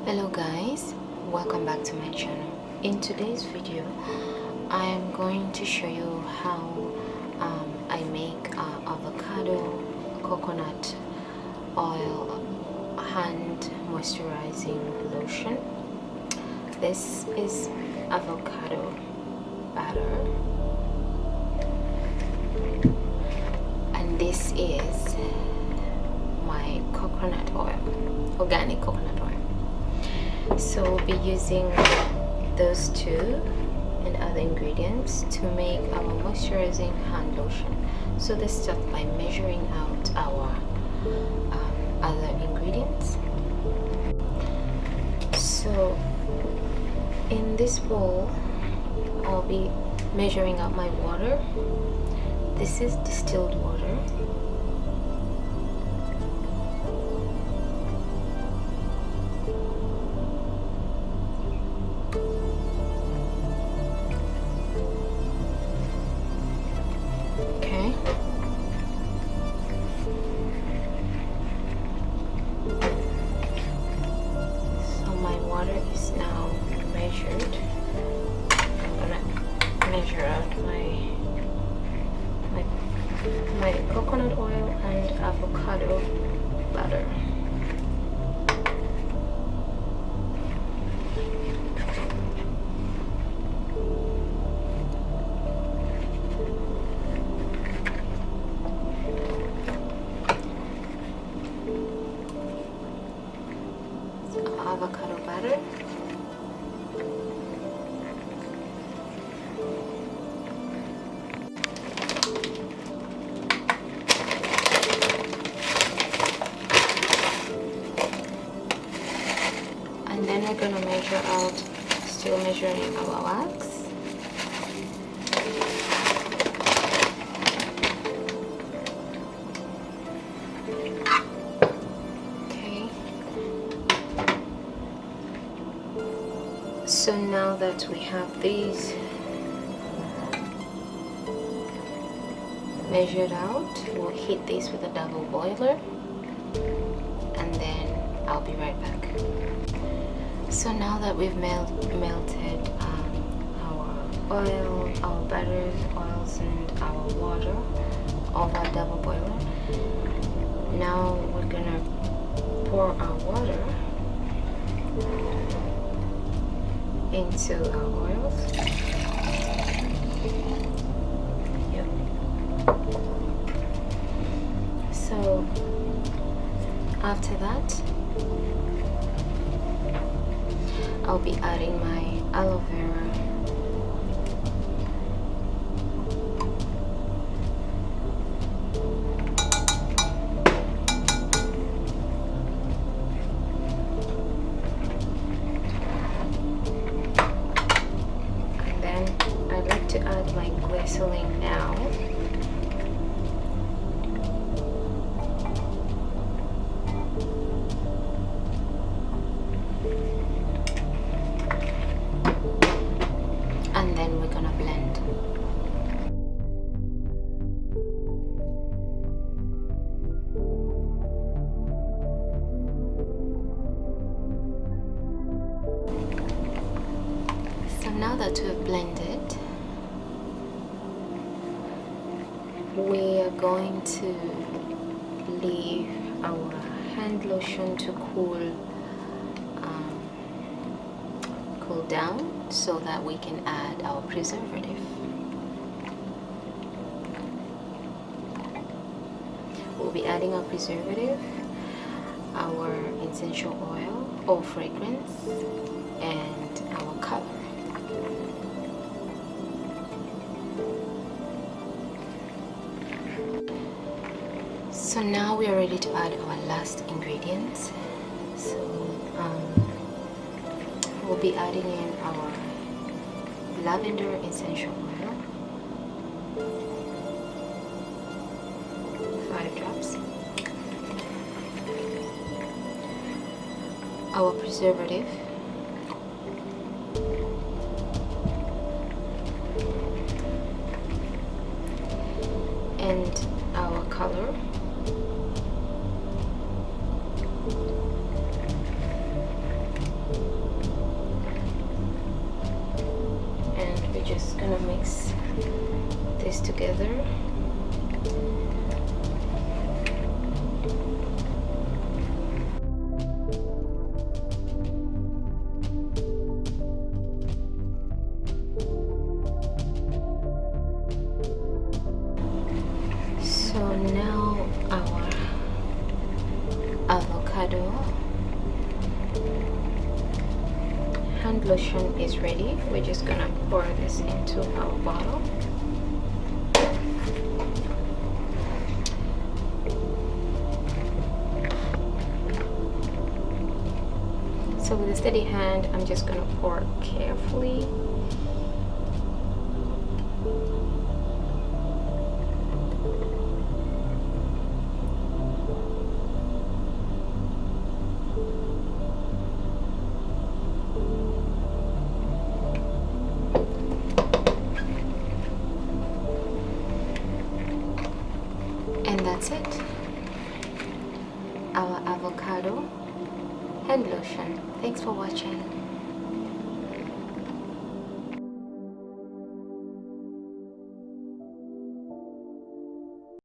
Hello guys, welcome back to my channel. In today's video I am going to show you how I make avocado coconut oil hand moisturizing lotion. This is avocado batter and this is my coconut oil, organic coconut oil. So we'll be using those two and other ingredients to make our moisturizing hand lotion. So let's start by measuring out our other ingredients. So in this bowl I'll be measuring out my water. This is distilled water. Is now measured. I'm gonna measure out my coconut oil and avocado butter. Avocado butter. And then we're gonna measure out, still measuring our wax. So now that we have these measured out, we'll heat this with a double boiler and then I'll be right back. So now that we've melted our oil, our butters, oils and our water over a double boiler, now we're gonna pour our water into our oils. Yep. So after that, I'll be adding my aloe vera. To add my glycerin now. And then we're gonna blend. So now that we've blended, we are going to leave our hand lotion to cool down so that we can add our preservative. We'll be adding our preservative, our essential oil or fragrance, and our color. So now we are ready to add our last ingredients. So we'll be adding in our lavender essential oil, 5 drops, our preservative, and our color. this together. So now our avocado hand lotion is ready. We're just gonna pour this into our bottle. So with a steady hand, I'm just gonna pour carefully. And that's it. Our avocado hand lotion. Thanks for watching.